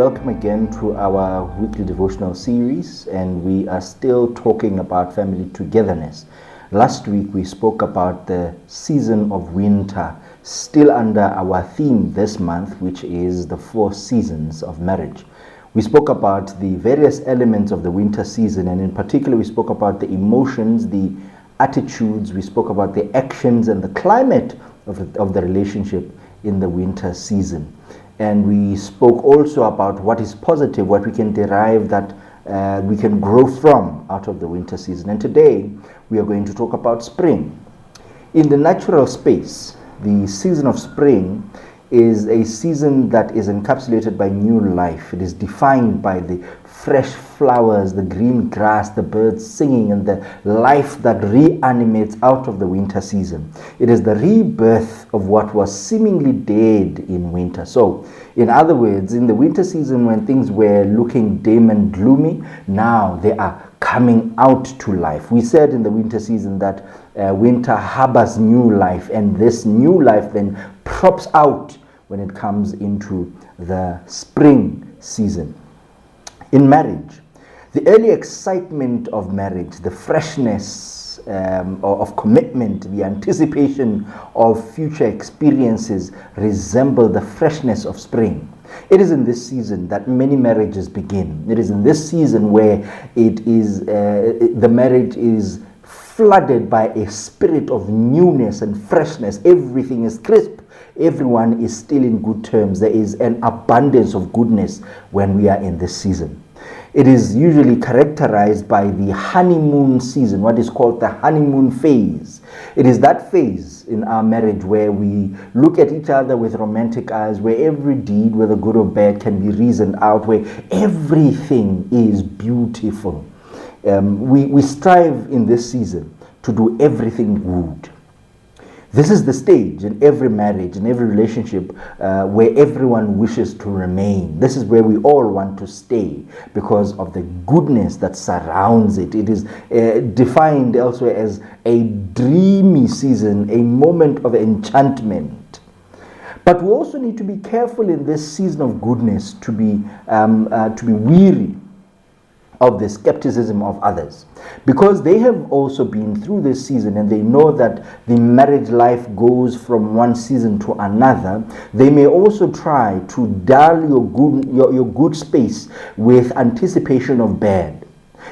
welcome again to our weekly devotional series, and we are still talking about family togetherness. Last week we spoke about the season of winter, still under our theme this month, which is the 4 seasons of marriage. We spoke about the various elements of the winter season, and in particular we spoke about the emotions, the attitudes, we spoke about the actions and the climate of the relationship in the winter season. And we spoke also about what is positive, what we can derive that we can grow from out of the winter season. And today we are going to talk about spring. In the natural space, the season of spring is a season that is encapsulated by new life. It is defined by the fresh flowers, the green grass, the birds singing, and the life that reanimates out of the winter season. It is the rebirth of what was seemingly dead in winter. So, in other words, in the winter season when things were looking dim and gloomy, now they are coming out to life. We said in the winter season that winter harbors new life, and this new life then props out when it comes into the spring season. In marriage, the early excitement of marriage, the freshness of commitment, the anticipation of future experiences resemble the freshness of spring. It is in this season that many marriages begin. It is in this season where the marriage is flooded by a spirit of newness and freshness. Everything is crisp. Everyone is still in good terms. There is an abundance of goodness when we are in this season. It is usually characterized by the honeymoon season, what is called the honeymoon phase. It is that phase in our marriage where we look at each other with romantic eyes, where every deed, whether good or bad, can be reasoned out, where everything is beautiful. We strive in this season to do everything good. This is the stage in every marriage, in every relationship where everyone wishes to remain. This is where we all want to stay because of the goodness that surrounds it. It is defined elsewhere as a dreamy season, a moment of enchantment. But we also need to be careful in this season of goodness to be weary of the skepticism of others, because they have also been through this season and they know that the marriage life goes from one season to another. They may also try to dull your good space with anticipation of bad.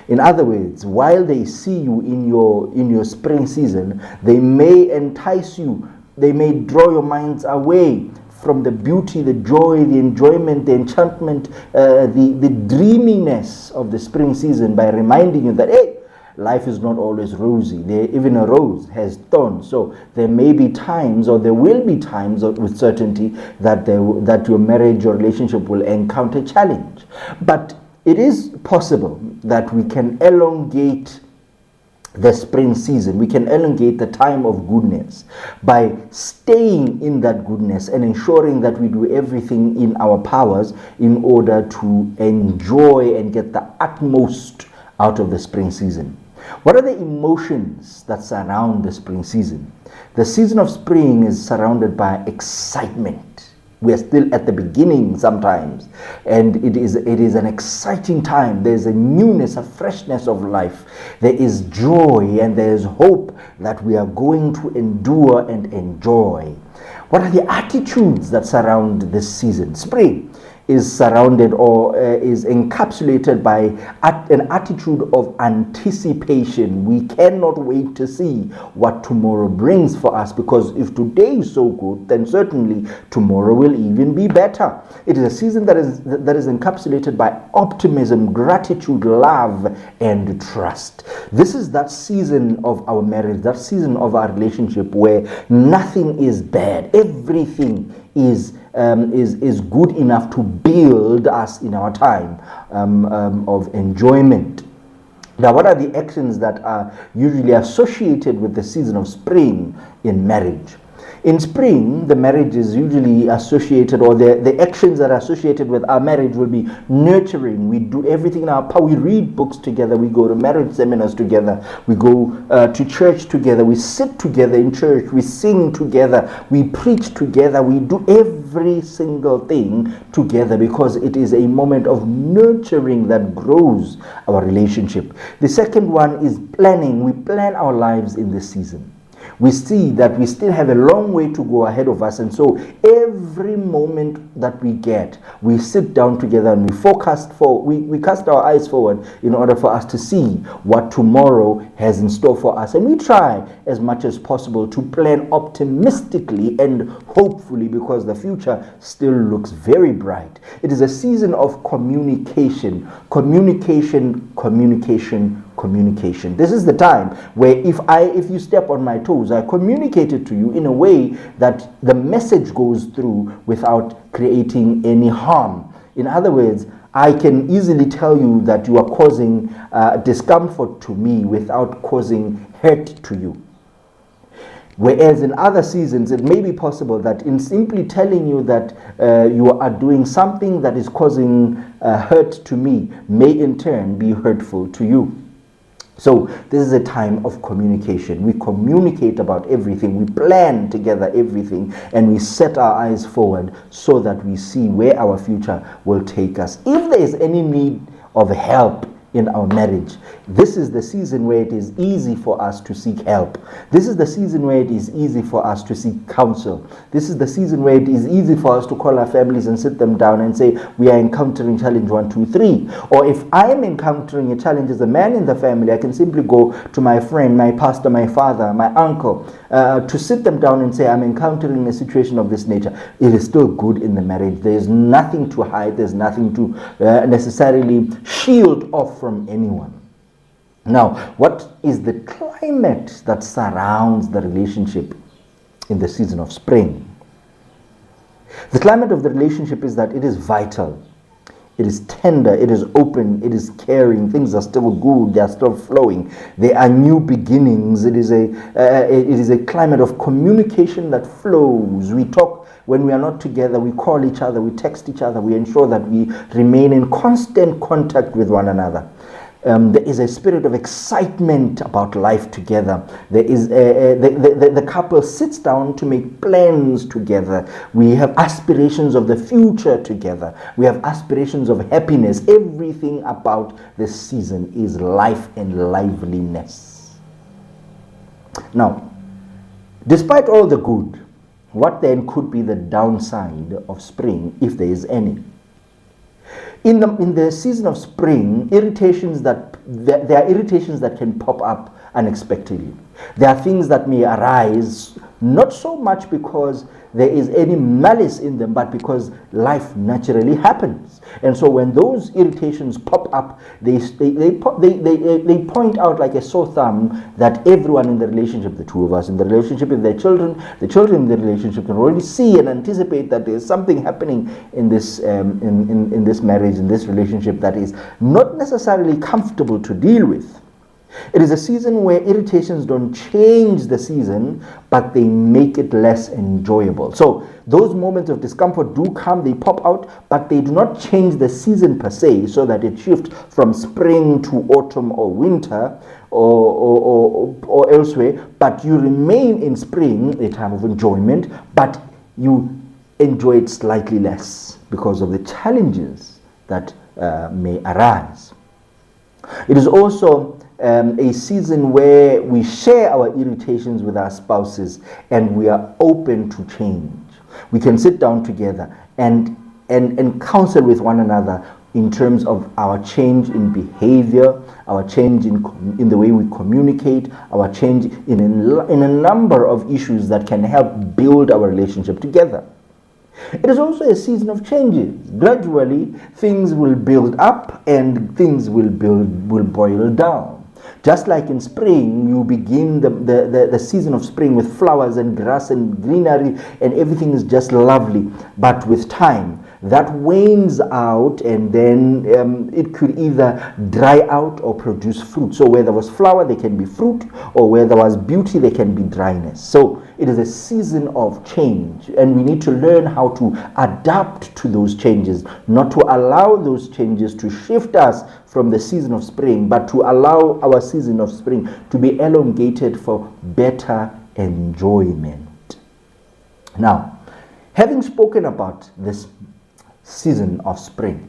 In other words, while they see you in your spring season, they may entice you, they may draw your minds away from the beauty, the joy, the enjoyment, the enchantment, the dreaminess of the spring season by reminding you that, hey, life is not always rosy. Even a rose has thorns. So there may be times, or there will be times with certainty that your marriage or relationship will encounter challenge. But it is possible that we can elongate the spring season. We can elongate the time of goodness by staying in that goodness and ensuring that we do everything in our powers in order to enjoy and get the utmost out of the spring season. What are the emotions that surround the spring season? The season of spring is surrounded by excitement. We are still at the beginning sometimes, and it is an exciting time. There's a newness, a freshness of life. There is joy and there is hope that we are going to endure and enjoy. What are the attitudes that surround this season? Spring is surrounded or is encapsulated by an attitude of anticipation. We cannot wait to see what tomorrow brings for us, because if today is so good, then certainly tomorrow will even be better. It is a season that is encapsulated by optimism, gratitude, love, and trust. This is that season of our marriage, that season of our relationship where nothing is bad. Everything is good enough to build us in our time of enjoyment. Now, what are the actions that are usually associated with the season of spring in marriage? In spring, the marriage is usually associated, or the actions that are associated with our marriage will be nurturing. We do everything in our power. We read books together. We go to marriage seminars together. We go to church together. We sit together in church. We sing together. We preach together. We do every single thing together because it is a moment of nurturing that grows our relationship. The second one is planning. We plan our lives in this season. We see that we still have a long way to go ahead of us, and so every moment that we get, we sit down together and we cast our eyes forward in order for us to see what tomorrow has in store for us, and we try as much as possible to plan optimistically and hopefully, because the future still looks very bright. It is a season of communication. This is the time where if you step on my toes, I communicate it to you in a way that the message goes through without creating any harm. In other words, I can easily tell you that you are causing discomfort to me without causing hurt to you. Whereas in other seasons, it may be possible that in simply telling you that you are doing something that is causing hurt to me may in turn be hurtful to you. So this is a time of communication. We communicate about everything. We plan together everything, and we set our eyes forward so that we see where our future will take us. If there is any need of help in our marriage, this is the season where it is easy for us to seek help. This is the season where it is easy for us to seek counsel. This is the season where it is easy for us to call our families and sit them down and say, we are encountering challenge 1, 2, 3. Or if I am encountering a challenge as a man in the family, I can simply go to my friend, my pastor, my father, my uncle, to sit them down and say, I'm encountering a situation of this nature. It is still good in the marriage. There is nothing to hide. There's nothing to necessarily shield off from anyone. Now, what is the climate that surrounds the relationship in the season of spring? The climate of the relationship is that it is vital, it is tender, it is open, it is caring. Things are still good, they are still flowing. There are new beginnings. It is a climate of communication that flows. We talk when we are not together. We call each other, we text each other. We ensure that we remain in constant contact with one another. There is a spirit of excitement about life together. There is the couple sits down to make plans together. We have aspirations of the future together. We have aspirations of happiness. Everything about this season is life and liveliness. Now, despite all the good, what then could be the downside of spring, if there is any? In the season of spring, there are irritations that can pop up unexpectedly. There are things that may arise, not so much because there is any malice in them, but because life naturally happens. And so when those irritations pop up, they point out like a sore thumb that everyone in the relationship, the two of us in the relationship with their children, the children in the relationship can already see and anticipate that there's something happening in this in this marriage, in this relationship, that is not necessarily comfortable to deal with. It is a season where irritations don't change the season, but they make it less enjoyable. So those moments of discomfort do come, they pop out, but they do not change the season per se, so that it shifts from spring to autumn or winter or elsewhere. But you remain in spring, a time of enjoyment, but you enjoy it slightly less because of the challenges that may arise. It is also a season where we share our irritations with our spouses and we are open to change. We can sit down together and counsel with one another in terms of our change in behavior, our change in the way we communicate, our change in a number of issues that can help build our relationship together. It is also a season of changes. Gradually, things will build up and things will boil down. Just like in spring, you begin the season of spring with flowers and grass and greenery, and everything is just lovely. But with time, that wanes out, and then it could either dry out or produce fruit. So where there was flower, there can be fruit, or where there was beauty, there can be dryness. So it is a season of change, and we need to learn how to adapt to those changes, not to allow those changes to shift us from the season of spring, but to allow our season of spring to be elongated for better enjoyment. Now, having spoken about this season of spring,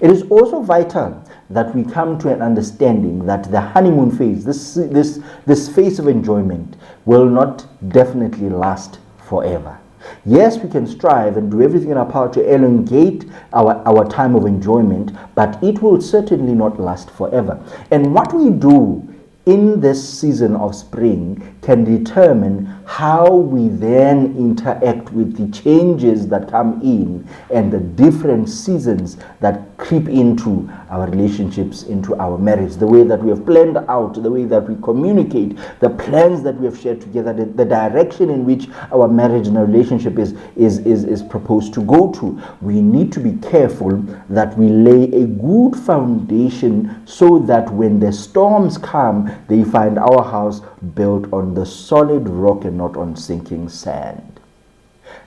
it is also vital that we come to an understanding that the honeymoon phase, this phase of enjoyment, will not definitely last forever. Yes, we can strive and do everything in our power to elongate our time of enjoyment, but it will certainly not last forever. And what we do in this season of spring can determine how we then interact with the changes that come in and the different seasons that creep into our relationships, into our marriage, the way that we have planned out, the way that we communicate, the plans that we have shared together, the direction in which our marriage and our relationship is proposed to go to. We need to be careful that we lay a good foundation so that when the storms come, they find our house built on the solid rock and not on sinking sand.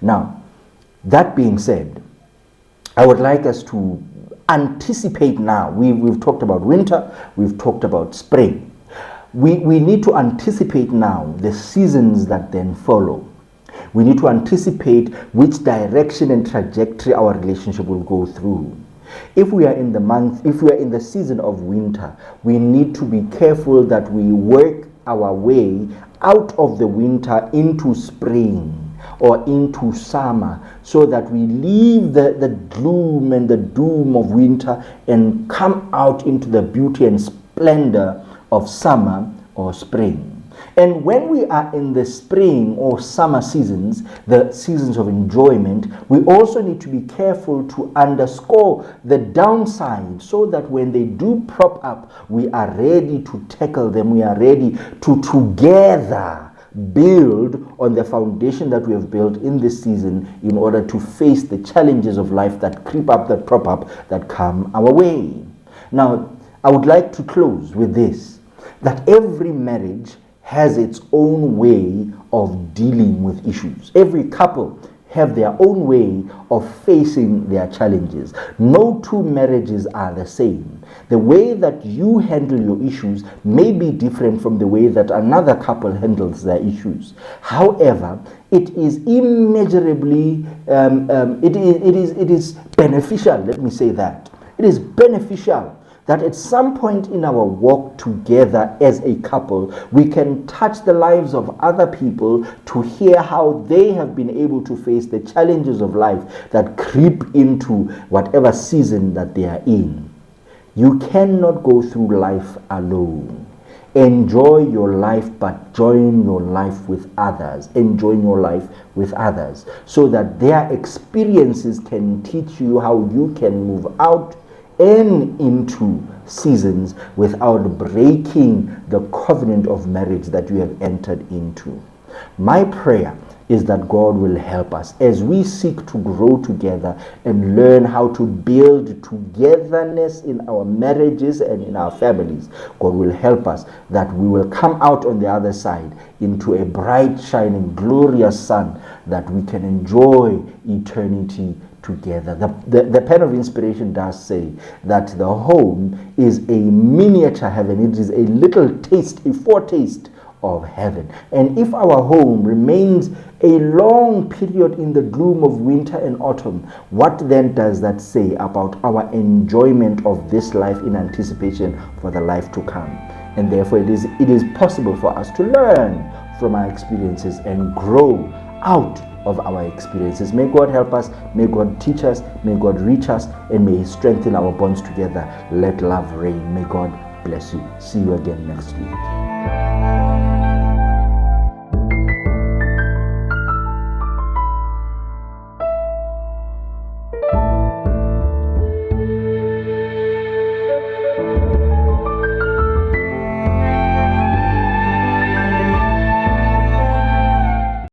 Now, that being said, I would like us to anticipate now. We've talked about winter, we've talked about spring. We need to anticipate now the seasons that then follow. We need to anticipate which direction and trajectory our relationship will go through. If we are in the season of winter, we need to be careful that we work our way out of the winter into spring or into summer, so that we leave the gloom and the doom of winter and come out into the beauty and splendor of summer or spring. And when we are in the spring or summer seasons, the seasons of enjoyment, we also need to be careful to underscore the downside, so that when they do prop up, we are ready to tackle them. We are ready to together build on the foundation that we have built in this season in order to face the challenges of life that creep up, that prop up, that come our way. Now, I would like to close with this, that every marriage has its own way of dealing with issues. Every couple have their own way of facing their challenges. No two marriages are the same. The way that you handle your issues may be different from the way that another couple handles their issues. However, it is immeasurably, it is beneficial, let me say that. It is beneficial that at some point in our walk together as a couple, we can touch the lives of other people to hear how they have been able to face the challenges of life that creep into whatever season that they are in. You cannot go through life alone. Enjoy your life, but join your life with others. Enjoy your life with others, so that their experiences can teach you how you can move out and into seasons without breaking the covenant of marriage that you have entered into. My prayer is that God will help us as we seek to grow together and learn how to build togetherness in our marriages and in our families. God will help us that we will come out on the other side into a bright, shining, glorious sun that we can enjoy eternity together. The pen of inspiration does say that the home is a miniature heaven. It is a little taste, a foretaste of heaven. And if our home remains a long period in the gloom of winter and autumn, what then does that say about our enjoyment of this life in anticipation for the life to come? And therefore it is possible for us to learn from our experiences and grow out of our experiences. May God help us, may God teach us, may God reach us, and may He strengthen our bonds together. Let love reign. May God bless you. See you again next week.